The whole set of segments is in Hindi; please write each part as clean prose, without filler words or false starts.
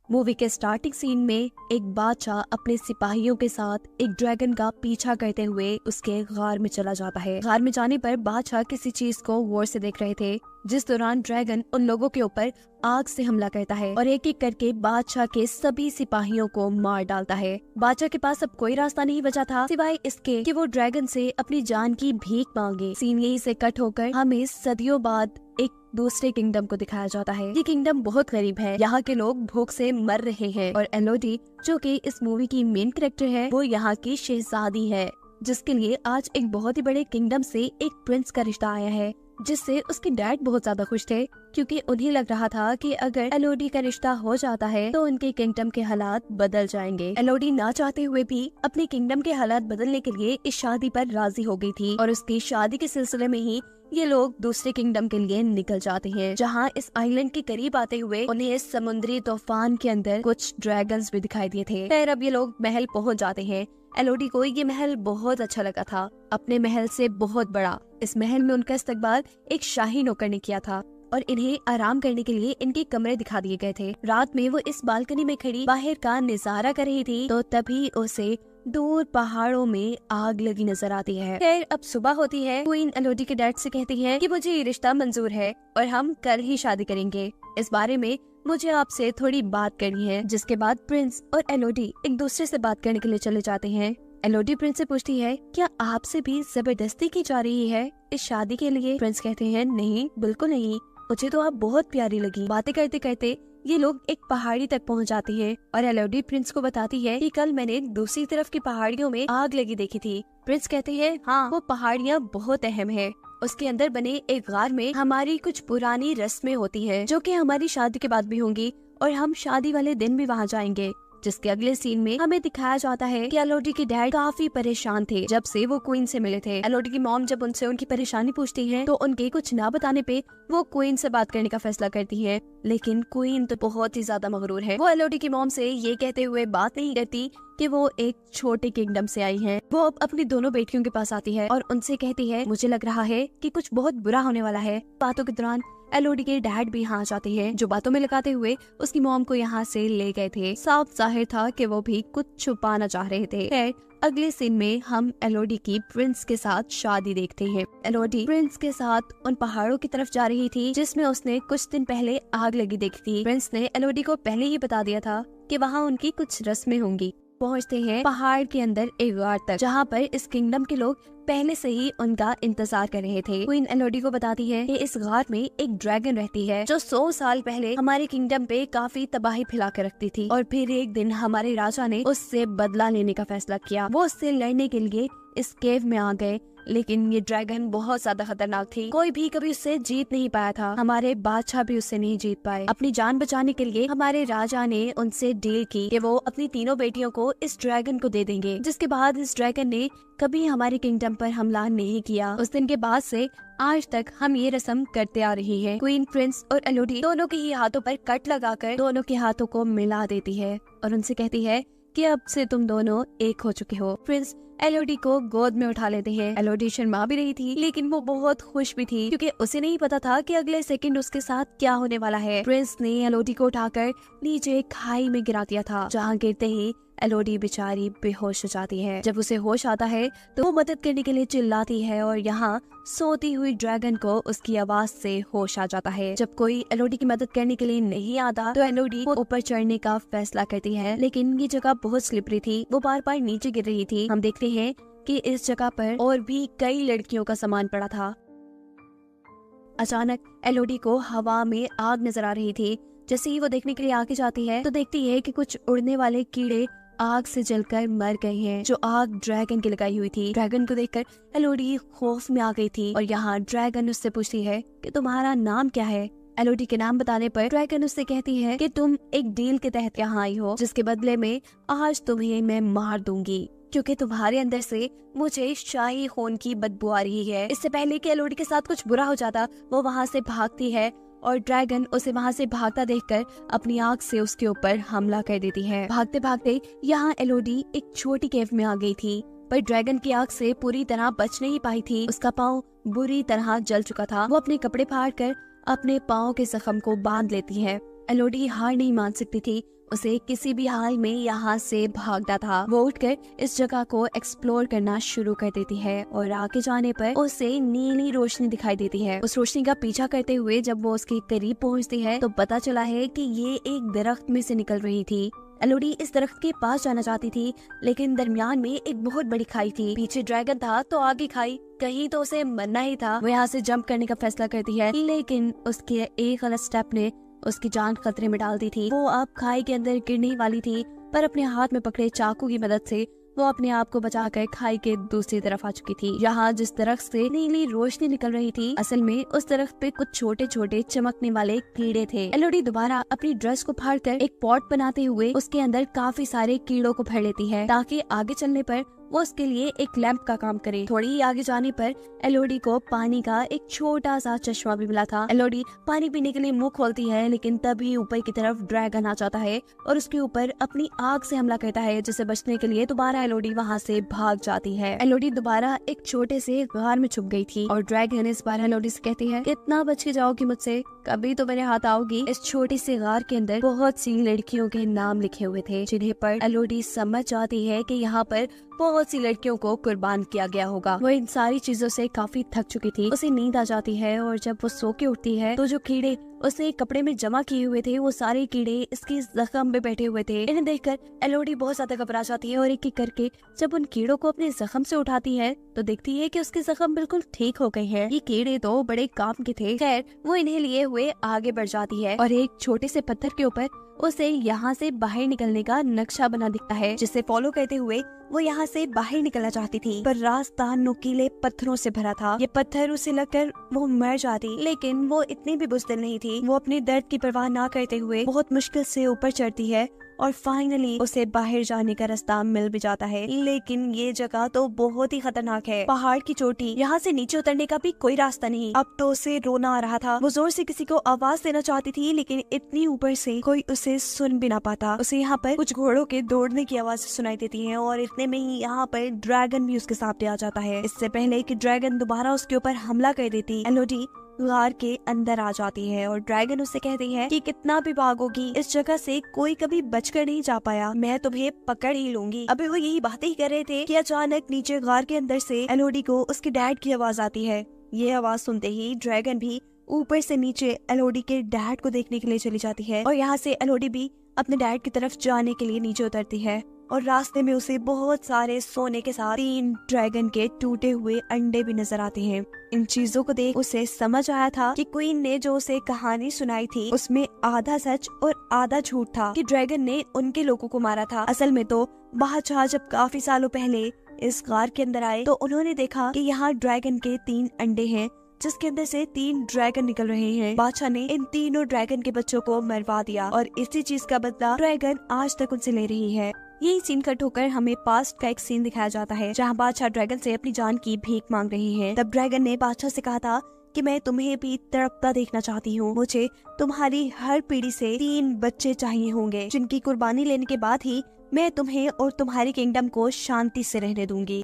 मूवी के स्टार्टिंग सीन में एक बादशाह अपने सिपाहियों के साथ एक ड्रैगन का पीछा करते हुए उसके गार में चला जाता है। गार में जाने पर बादशाह किसी चीज को गौर से देख रहे थे, जिस दौरान ड्रैगन उन लोगों के ऊपर आग से हमला करता है और एक एक करके बादशाह के सभी सिपाहियों को मार डालता है। बादशाह के पास अब कोई रास्ता नहीं बचा था सिवाय इसके कि वो ड्रैगन से अपनी जान की भीख मांगे। सीन यहीं से कट होकर हमें सदियों बाद एक दूसरे किंगडम को दिखाया जाता है। ये किंगडम बहुत गरीब है, यहाँ के लोग भूख से मर रहे हैं और एलोडी जो कि इस मूवी की मेन कैरेक्टर है, वो यहाँ की शहजादी है, जिसके लिए आज एक बहुत ही बड़े किंगडम से एक प्रिंस का रिश्ता आया है, जिससे उसके डैड बहुत ज्यादा खुश थे क्योंकि उन्हें लग रहा था कि अगर एलोडी का रिश्ता हो जाता है तो उनके किंगडम के हालात बदल जाएंगे। एलोडी ना चाहते हुए भी अपने किंगडम के हालात बदलने के लिए इस शादी पर राजी हो गई थी और उसकी शादी के सिलसिले में ही ये लोग दूसरे किंगडम के लिए निकल जाते हैं, जहाँ इस आइलैंड के करीब आते हुए उन्हें समुद्री तूफान के अंदर कुछ ड्रैगन्स भी दिखाई दिए थे। फिर अब ये लोग महल पहुँच जाते हैं। एलोडी को ये महल बहुत अच्छा लगा था, अपने महल से बहुत बड़ा। इस महल में उनका इस्तकबाल एक शाही नौकर ने किया था और इन्हें आराम करने के लिए इनके कमरे दिखा दिए गए थे। रात में वो इस बालकनी में खड़ी बाहर का नजारा कर रही थी तो तभी उसे दूर पहाड़ों में आग लगी नजर आती है। फिर अब सुबह होती है। क्वीन एलोडी के डैड से कहती है कि मुझे ये रिश्ता मंजूर है और हम कल ही शादी करेंगे। इस बारे में मुझे आपसे थोड़ी बात करनी है। जिसके बाद प्रिंस और एलोडी एक दूसरे से बात करने के लिए चले जाते हैं। एलोडी प्रिंस से पूछती है, क्या आपसे भी जबरदस्ती की जा रही है इस शादी के लिए? प्रिंस कहते हैं, नहीं बिल्कुल नहीं, मुझे तो आप बहुत प्यारी लगी। बातें करते करते ये लोग एक पहाड़ी तक पहुंच जाती है और एलोडी प्रिंस को बताती है कि कल मैंने दूसरी तरफ की पहाड़ियों में आग लगी देखी थी। प्रिंस कहते हैं, हाँ वो पहाड़ियाँ बहुत अहम है। उसके अंदर बने एक गार में हमारी कुछ पुरानी रस्में होती है जो कि हमारी शादी के बाद भी होंगी और हम शादी वाले दिन भी वहाँ जाएंगे। जिसके अगले सीन में हमें दिखाया जाता है कि एलोडी के डैड काफी परेशान थे जब से वो क्वीन से मिले थे। एलोडी की मॉम जब उनसे उनकी परेशानी पूछती है तो उनके कुछ ना बताने पे वो क्वीन से बात करने का फैसला करती है, लेकिन क्वीन तो बहुत ही ज्यादा मगरूर है। वो एलोडी की मॉम से ये कहते हुए बात नहीं करती कि वो एक छोटे किंगडम से आई है। वो अब अपनी दोनों बेटियों के पास आती है और उनसे कहती है, मुझे लग रहा है कि कुछ बहुत बुरा होने वाला है। बातों के दौरान एलोडी के डैड भी यहाँ जाते हैं, जो बातों में लगाते हुए उसकी मॉम को यहाँ से ले गए थे। साफ जाहिर था कि वो भी कुछ छुपाना चाह रहे थे। खैर अगले सीन में हम एलोडी की प्रिंस के साथ शादी देखते हैं। एलोडी प्रिंस के साथ उन पहाड़ों की तरफ जा रही थी जिसमें उसने कुछ दिन पहले आग लगी देखी थी। प्रिंस ने एलोडी को पहले ही बता दिया था कि वहाँ उनकी कुछ रस्में होंगी। पहुँचते हैं पहाड़ के अंदर एक गार तक, जहाँ पर इस किंगडम के लोग पहले से ही उनका इंतजार कर रहे थे। क्वीन एलोडी को बताती है कि इस गार में एक ड्रैगन रहती है जो 100 साल पहले हमारे किंगडम पे काफी तबाही फैला कर रखती थी और फिर एक दिन हमारे राजा ने उससे बदला लेने का फैसला किया। वो उससे लड़ने के लिए इस केव में आ गए, लेकिन ये ड्रैगन बहुत ज्यादा खतरनाक थी। कोई भी कभी उससे जीत नहीं पाया था। हमारे बादशाह भी उससे नहीं जीत पाए। अपनी जान बचाने के लिए हमारे राजा ने उनसे डील की कि वो अपनी तीनों बेटियों को इस ड्रैगन को दे देंगे। जिसके बाद इस ड्रैगन ने कभी हमारे किंगडम पर हमला नहीं किया। उस दिन के बाद से आज तक हम ये रस्म करते आ रही है। क्वीन प्रिंस और एलोडी दोनों के ही हाथों पर कट लगाकर दोनों के हाथों को मिला देती है और उनसे कहती है कि अब से तुम दोनों एक हो चुके हो। प्रिंस एलोडी को गोद में उठा लेते हैं। एलोडी शर्मा भी रही थी, लेकिन वो बहुत खुश भी थी क्योंकि उसे नहीं पता था कि अगले सेकंड उसके साथ क्या होने वाला है। प्रिंस ने एलोडी को उठाकर नीचे खाई में गिरा दिया था, जहाँ गिरते ही एलोडी बेचारी बेहोश हो जाती है। जब उसे होश आता है तो वो मदद करने के लिए चिल्लाती है और यहाँ सोती हुई ड्रैगन को उसकी आवाज से होश आ जाता है। जब कोई एलोडी की मदद करने के लिए नहीं आता तो एलोडी को ऊपर चढ़ने का फैसला करती है, लेकिन ये जगह बहुत स्लिपरी थी, वो बार बार नीचे गिर रही थी। हम देखते हैं कि इस जगह पर और भी कई लड़कियों का सामान पड़ा था। अचानक एलोडी को हवा में आग नजर आ रही थी। जैसे ही वो देखने के लिए आगे जाती है तो देखती है कि कुछ उड़ने वाले कीड़े आग से जलकर मर गए हैं, जो आग ड्रैगन की लगाई हुई थी। ड्रैगन को देखकर एलोडी खौफ में आ गई थी और यहाँ ड्रैगन उससे पूछती है कि तुम्हारा नाम क्या है। एलोडी के नाम बताने पर ड्रैगन उससे कहती है कि तुम एक डील के तहत यहाँ आई हो, जिसके बदले में आज तुम्हें मैं मार दूंगी क्योंकि तुम्हारे अंदर से मुझे शाही खून की बदबू आ रही है। इससे पहले कि एलोडी के साथ कुछ बुरा हो जाता, वो वहाँ से भागती है और ड्रैगन उसे वहाँ से भागता देखकर अपनी आग से उसके ऊपर हमला कर देती है। भागते भागते यहाँ एलोडी एक छोटी केव में आ गई थी, पर ड्रैगन की आग से पूरी तरह बच नहीं पाई थी। उसका पाँव बुरी तरह जल चुका था। वो अपने कपड़े फाड़ कर अपने पाँव के जख्म को बांध लेती है। एलोडी हार नहीं मान सकती थी। उसे किसी भी हाल में यहाँ से भागना था। वो उठकर इस जगह को एक्सप्लोर करना शुरू कर देती है और आगे जाने पर उसे नीली रोशनी दिखाई देती है। उस रोशनी का पीछा करते हुए जब वो उसके करीब पहुँचती है तो पता चला है कि ये एक दरख्त में से निकल रही थी। एलोडी इस दरख्त के पास जाना चाहती थी, लेकिन दरमियान में एक बहुत बड़ी खाई थी। पीछे ड्रैगन था तो आगे खाई, कहीं तो उसे मरना ही था। वो यहाँ से जंप करने का फैसला करती है, लेकिन उसके एक गलत स्टेप ने उसकी जान खतरे में डाल दी थी। वो अब खाई के अंदर गिरने वाली थी, पर अपने हाथ में पकड़े चाकू की मदद से वो अपने आप को बचाकर खाई के दूसरी तरफ आ चुकी थी। यहाँ जिस दरख्त से नीली रोशनी निकल रही थी, असल में उस दरख्त पे कुछ छोटे छोटे चमकने वाले कीड़े थे। एलोडी दोबारा अपनी ड्रेस को फाड़कर एक पॉट बनाते हुए उसके अंदर काफी सारे कीड़ों को भर लेती है, ताकि आगे चलने पर वो उसके लिए एक लैंप का काम करे। थोड़ी ही आगे जाने पर एलोडी को पानी का एक छोटा सा चश्मा भी मिला था। एलोडी पानी पीने के लिए मुंह खोलती है, लेकिन तभी ऊपर की तरफ ड्रैगन आ जाता है और उसके ऊपर अपनी आग से हमला करता है, जिसे बचने के लिए दोबारा एलोडी वहाँ से भाग जाती है। एलोडी दोबारा एक छोटे से गार में छुप गई थी और ड्रैगन इस बार एलोडी से कहती है, कितना बच के जाओगी मुझसे, कभी तो मेरे हाथ आओगी। इस छोटी सी गार के अंदर बहुत सी लड़कियों के नाम लिखे हुए थे, जिन्हें पर एलोडी समझ जाती है कि यहाँ पर बहुत सी लड़कियों को कुर्बान किया गया होगा। वो इन सारी चीजों से काफी थक चुकी थी। उसे नींद आ जाती है और जब वो सो के उठती है तो जो कीड़े उसने कपड़े में जमा किए हुए थे, वो सारे कीड़े इसके जख्म पे बैठे हुए थे। इन्हें देखकर एलोडी बहुत ज्यादा घबरा जाती है और एक एक करके जब उन कीड़ों को अपने जख्म से उठाती है तो देखती है कि उसके जख्म बिल्कुल ठीक हो गए हैं। ये कीड़े तो बड़े काम के थे। खैर, वो इन्हें लिए हुए आगे बढ़ जाती है और एक छोटे से पत्थर के ऊपर उसे यहाँ से बाहर निकलने का नक्शा बना दिखता है, जिसे फॉलो करते हुए वो यहाँ से बाहर निकलना चाहती थी, पर रास्ता नुकीले पत्थरों से भरा था। ये पत्थर उसे लगकर वो मर जाती, लेकिन वो इतनी भी बुज़दिल नहीं थी। वो अपने दर्द की परवाह ना करते हुए बहुत मुश्किल से ऊपर चढ़ती है और फाइनली उसे बाहर जाने का रास्ता मिल भी जाता है। लेकिन ये जगह तो बहुत ही खतरनाक है, पहाड़ की चोटी, यहाँ से नीचे उतरने का भी कोई रास्ता नहीं। अब तो उसे रोना आ रहा था। वो जोर से किसी को आवाज देना चाहती थी, लेकिन इतनी ऊपर से कोई उसे सुन भी ना पाता। उसे यहाँ पर कुछ घोड़ों के दौड़ने की आवाज सुनाई देती है और इतने में ही यहाँ पर ड्रैगन भी उसके सामने आ जाता है। इससे पहले कि ड्रैगन दोबारा उसके ऊपर हमला कर देती, एलोडी गार के अंदर आ जाती है और ड्रैगन उससे कहती है कि कितना भी भागोगी, इस जगह से कोई कभी बचकर नहीं जा पाया, मैं तुम्हें पकड़ ही लूंगी। अभी वो यही बातें ही कर रहे थे कि अचानक नीचे गार के अंदर से एलोडी को उसके डैड की आवाज आती है। ये आवाज सुनते ही ड्रैगन भी ऊपर से नीचे एलोडी के डैड को देखने के लिए चली जाती है और यहाँ से एलोडी भी अपने डैड की तरफ जाने के लिए नीचे उतरती है और रास्ते में उसे बहुत सारे सोने के साथ 3 ड्रैगन के टूटे हुए अंडे भी नजर आते हैं। इन चीजों को देख उसे समझ आया था कि क्वीन ने जो उसे कहानी सुनाई थी उसमें आधा सच और आधा झूठ था, कि ड्रैगन ने उनके लोगों को मारा था। असल में तो बादशाह जब काफी सालों पहले इस गार के अंदर आए तो उन्होंने देखा कि यहाँ ड्रैगन के 3 अंडे हैं, जिसके अंदर से 3 ड्रैगन निकल रहे हैं। बादशाह ने इन तीनों ड्रैगन के बच्चों को मरवा दिया और इसी चीज का बदला ड्रैगन आज तक उनसे ले रही है। यही सीन कट होकर हमें पास्ट का एक सीन दिखाया जाता है, जहाँ बादशाह ड्रैगन से अपनी जान की भीख मांग रही है। तब ड्रैगन ने बादशाह से कहा था कि मैं तुम्हें भी तड़पता देखना चाहती हूँ, मुझे तुम्हारी हर पीढ़ी से 3 बच्चे चाहिए होंगे, जिनकी कुर्बानी लेने के बाद ही मैं तुम्हें और तुम्हारी किंगडम को शांति से रहने दूंगी।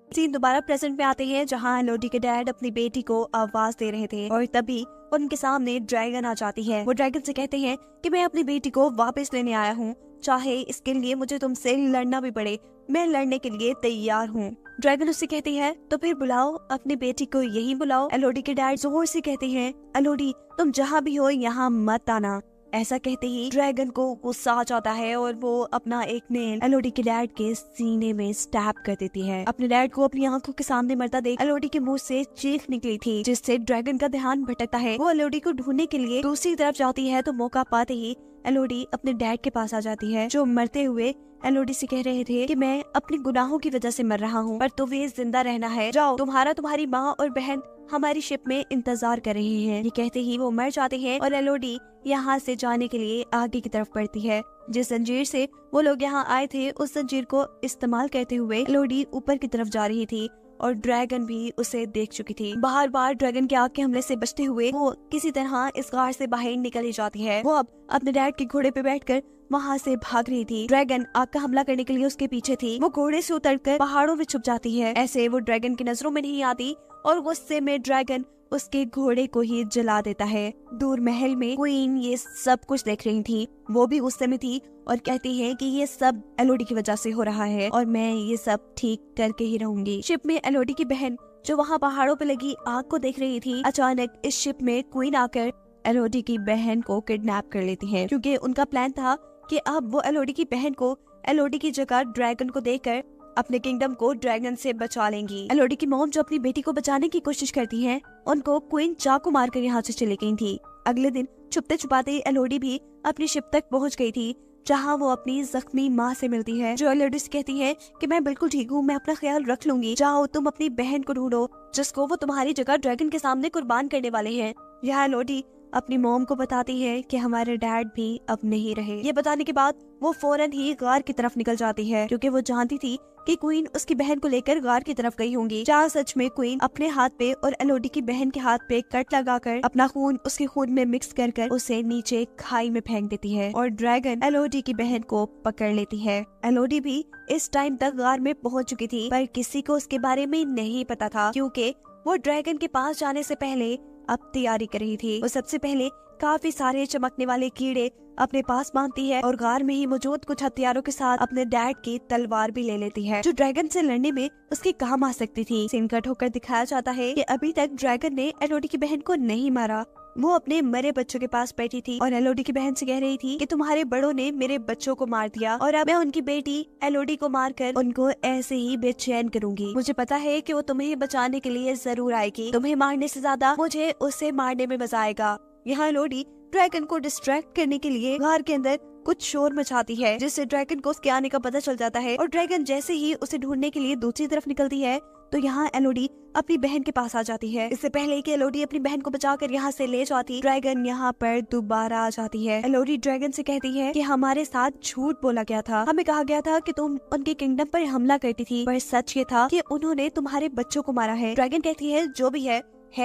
सीन दोबारा प्रेजेंट में आते हैं, जहाँ एलोडी के डैड अपनी बेटी को आवाज दे रहे थे और तभी उनके सामने ड्रैगन आ जाती है। वो ड्रैगन से कहते हैं कि मैं अपनी बेटी को वापस लेने आया हूँ, चाहे इसके लिए मुझे तुमसे लड़ना भी पड़े, मैं लड़ने के लिए तैयार हूँ। ड्रैगन उससे कहती है तो फिर बुलाओ, अपनी बेटी को यही बुलाओ। एलोडी के डैड जोर से कहते हैं, एलोडी तुम जहाँ भी हो यहाँ मत आना। ऐसा कहते ही ड्रैगन को गुस्सा आ जाता है और वो अपना एक नेल एलोडी के डैड के सीने में स्टैब कर देती है। अपने डैड को अपनी आंखों के सामने मरता देख एलोडी के मुंह से चीख निकली थी, जिससे ड्रैगन का ध्यान भटकता है। वो एलोडी को ढूंढने के लिए दूसरी तरफ जाती है तो मौका पाते ही एलोडी अपने डैड के पास आ जाती है, जो मरते हुए एलोडी से कह रहे थे कि मैं अपने गुनाहों की वजह से मर रहा हूँ, पर तुम्हें जिंदा रहना है, जाओ, तुम्हारी माँ और बहन हमारी शिप में इंतजार कर रही हैं। ये कहते ही वो मर जाते हैं और एलोडी यहाँ से जाने के लिए आगे की तरफ बढ़ती है। जिस जंजीर से वो लोग यहाँ आए थे उस जंजीर को इस्तेमाल करते हुए एलोडी ऊपर की तरफ जा रही थी और ड्रैगन भी उसे देख चुकी थी। बार बार ड्रैगन के आग के हमले से बचते हुए वो किसी तरह इस गार से बाहर निकल ही जाती है। वो अब अपने डैड के घोड़े पे बैठकर वहाँ से भाग रही थी। ड्रैगन आग का हमला करने के लिए उसके पीछे थी। वो घोड़े से उतरकर पहाड़ों में छुप जाती है। ऐसे वो ड्रैगन की नजरों में नहीं आती और गुस्से में ड्रैगन उसके घोड़े को ही जला देता है। दूर महल में क्वीन ये सब कुछ देख रही थी, वो भी उस समय थी और कहती है कि ये सब एलोडी की वजह से हो रहा है और मैं ये सब ठीक करके ही रहूंगी। शिप में एलोडी की बहन जो वहाँ पहाड़ों पे लगी आग को देख रही थी, अचानक इस शिप में क्वीन आकर एलोडी की बहन को किडनैप कर लेती है, क्योंकि उनका प्लान था कि अब वो एलोडी की बहन को एलोडी की जगह ड्रैगन को देकर अपने किंगडम को ड्रैगन से बचा लेंगी। एलोडी की मॉम जो अपनी बेटी को बचाने की कोशिश करती है, उनको क्वीन चाकू मारकर यहाँ से चली गई थी। अगले दिन छुपते छुपाते एलोडी भी अपनी शिप तक पहुँच गई थी, जहाँ वो अपनी जख्मी माँ से मिलती है, जो एलोडी से कहती है कि मैं बिल्कुल ठीक हूँ, मैं अपना ख्याल रख लूंगी, जाओ तुम अपनी बहन को ढूंढो जिसको वो तुम्हारी जगह ड्रैगन के सामने कुर्बान करने वाले हैं। यह एलोडी अपनी मॉम को बताती है कि हमारे डैड भी अब नहीं रहे। ये बताने के बाद वो फौरन ही गार की तरफ निकल जाती है, क्योंकि वो जानती थी कि क्वीन उसकी बहन को लेकर गार की तरफ गई होंगी। जहाँ सच में क्वीन अपने हाथ पे और एलोडी की बहन के हाथ पे कट लगाकर अपना खून उसके खून में मिक्स कर उसे नीचे खाई में फेंक देती है और ड्रैगन एलोडी की बहन को पकड़ लेती है। एलोडी भी इस टाइम तक गार में पहुँच चुकी थी, पर किसी को उसके बारे में नहीं पता था, क्योंकि वो ड्रैगन के पास जाने से पहले अब तैयारी कर रही थी। वो सबसे पहले काफी सारे चमकने वाले कीड़े अपने पास बांधती है और गार में ही मौजूद कुछ हथियारों के साथ अपने डैड की तलवार भी ले लेती है, जो ड्रैगन से लड़ने में उसके काम आ सकती थी। सीन कट होकर दिखाया जाता है कि अभी तक ड्रैगन ने एलोडी की बहन को नहीं मारा। वो अपने मरे बच्चों के पास बैठी थी और एलोडी की बहन से कह रही थी कि तुम्हारे बड़ों ने मेरे बच्चों को मार दिया और अब मैं उनकी बेटी एलोडी को मारकर उनको ऐसे ही बेचैन करूंगी। मुझे पता है कि वो तुम्हें बचाने के लिए जरूर आएगी, तुम्हें मारने से ज्यादा मुझे उसे मारने में मजा आएगा। यहाँ एलोडी ड्रैगन को डिस्ट्रैक्ट करने के लिए घर के अंदर कुछ शोर मचाती है, जिससे ड्रैगन को उसके आने का पता चल जाता है और ड्रैगन जैसे ही उसे ढूंढने के लिए दूसरी तरफ निकलती है तो यहाँ एलोडी अपनी बहन के पास आ जाती है। इससे पहले कि एलोडी अपनी बहन को बचाकर यहाँ से ले जाती, ड्रैगन यहाँ पर दोबारा आ जाती है। एलोडी ड्रैगन से कहती है कि हमारे साथ झूठ बोला गया था, हमें कहा गया था कि तुम उनके किंगडम पर हमला करती थी, पर सच ये था कि उन्होंने तुम्हारे बच्चों को मारा है। ड्रैगन कहती है जो भी है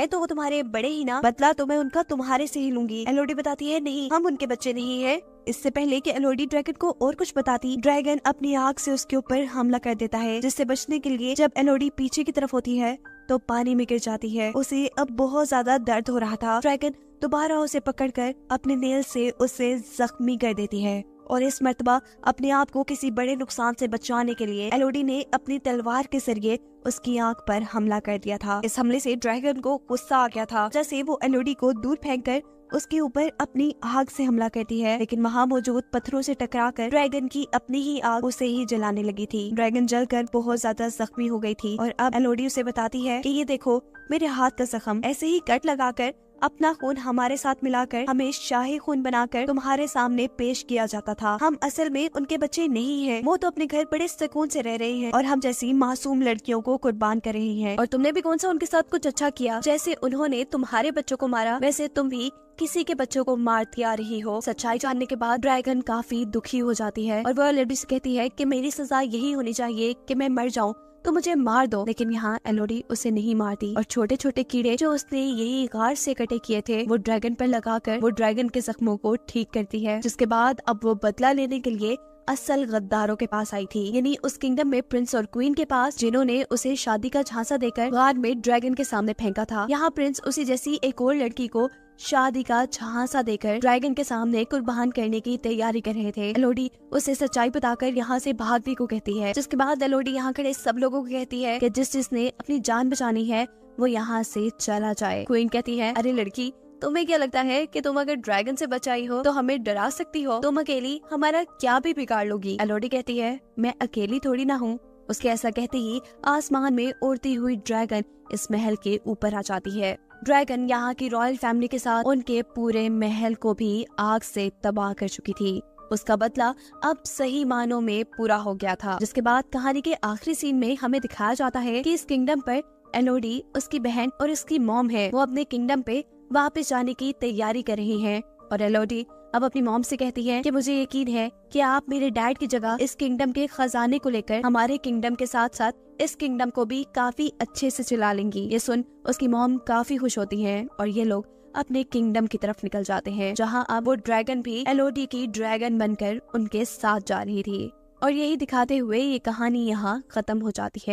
तो वो तुम्हारे बड़े ही ना, बदला तो मैं उनका तुम्हारे से ही लूंगी। एलोडी बताती है नहीं, हम उनके बच्चे नहीं है। इससे पहले कि एलोडी ड्रैगन को और कुछ बताती, ड्रैगन अपनी आग से उसके ऊपर हमला कर देता है, जिससे बचने के लिए जब एलोडी पीछे की तरफ होती है तो पानी में गिर जाती है। उसे अब बहुत ज्यादा दर्द हो रहा था। ड्रैगन दोबारा उसे पकड़कर अपने नेल से उसे जख्मी कर देती है और इस मर्तबा अपने आप को किसी बड़े नुकसान से बचाने के लिए एलोडी ने अपनी तलवार के जरिए उसकी आंख पर हमला कर दिया था। इस हमले से ड्रैगन को गुस्सा आ गया था, जैसे वो एलोडी को दूर फेंककर उसके ऊपर अपनी आग से हमला करती है, लेकिन वहाँ मौजूद पत्थरों से टकराकर ड्रैगन की अपनी ही आग उसे ही जलाने लगी थी। ड्रैगन जलकर बहुत ज्यादा जख्मी हो गई थी और अब एलोडी उसे बताती है कि ये देखो मेरे हाथ का जख्म, ऐसे ही कट लगाकर अपना खून हमारे साथ मिलाकर हमें शाही खून बनाकर तुम्हारे सामने पेश किया जाता था। हम असल में उनके बच्चे नहीं हैं, वो तो अपने घर बड़े सुकून से रह रही हैं और हम जैसी मासूम लड़कियों को कुर्बान कर रही हैं। और तुमने भी कौन सा उनके साथ कुछ अच्छा किया? जैसे उन्होंने तुम्हारे बच्चों को मारा, वैसे तुम भी किसी के बच्चों को मारती आ रही हो। सच्चाई जानने के बाद ड्रैगन काफी दुखी हो जाती है और वह एलोडी से कहती है कि मेरी सजा यही होनी चाहिए कि मैं मर जाऊं तो मुझे मार दो। लेकिन यहाँ एलोडी उसे नहीं मारती और छोटे छोटे कीड़े जो उसने यही गार से कटे किए थे वो ड्रैगन पर लगाकर वो ड्रैगन के जख्मों को ठीक करती है, जिसके बाद अब वो बदला लेने के लिए असल गद्दारों के पास आई थी, यानी उस किंगडम में प्रिंस और क्वीन के पास, जिन्होंने उसे शादी का झांसा देकर गार में ड्रैगन के सामने फेंका था। यहाँ प्रिंस उसी जैसी एक और लड़की को शादी का झांसा देकर ड्रैगन के सामने कुर्बान करने की तैयारी कर रहे थे। एलोडी उसे सच्चाई बताकर यहाँ से भागने को कहती है, जिसके बाद एलोडी यहाँ खड़े सब लोगों को कहती है कि जिसने अपनी जान बचानी है वो यहाँ से चला जाए। क्वीन कहती है अरे लड़की, तुम्हें क्या लगता है कि तुम अगर ड्रैगन से बचाई हो तो हमें डरा सकती हो? तुम अकेली हमारा क्या भी बिगाड़ लोगी। एलोडी कहती है मैं अकेली थोड़ी ना हूँ। उसके ऐसा कहते ही आसमान में उड़ती हुई ड्रैगन इस महल के ऊपर आ जाती है। ड्रैगन यहाँ की रॉयल फैमिली के साथ उनके पूरे महल को भी आग से तबाह कर चुकी थी। उसका बदला अब सही मानों में पूरा हो गया था। जिसके बाद कहानी के आखिरी सीन में हमें दिखाया जाता है कि इस किंगडम पर एलोडी, उसकी बहन और उसकी मॉम है, वो अपने किंगडम पे वापस जाने की तैयारी कर रही हैं। और एलोडी अब अपनी मॉम से कहती है कि मुझे यकीन है कि आप मेरे डैड की जगह इस किंगडम के खजाने को लेकर हमारे किंगडम के साथ साथ इस किंगडम को भी काफी अच्छे से चला लेंगी। ये सुन उसकी मॉम काफी खुश होती हैं और ये लोग अपने किंगडम की तरफ निकल जाते हैं, जहां अब वो ड्रैगन भी एलोडी की ड्रैगन बनकर उनके साथ जा रही थी। और यही दिखाते हुए ये कहानी यहाँ खत्म हो जाती है।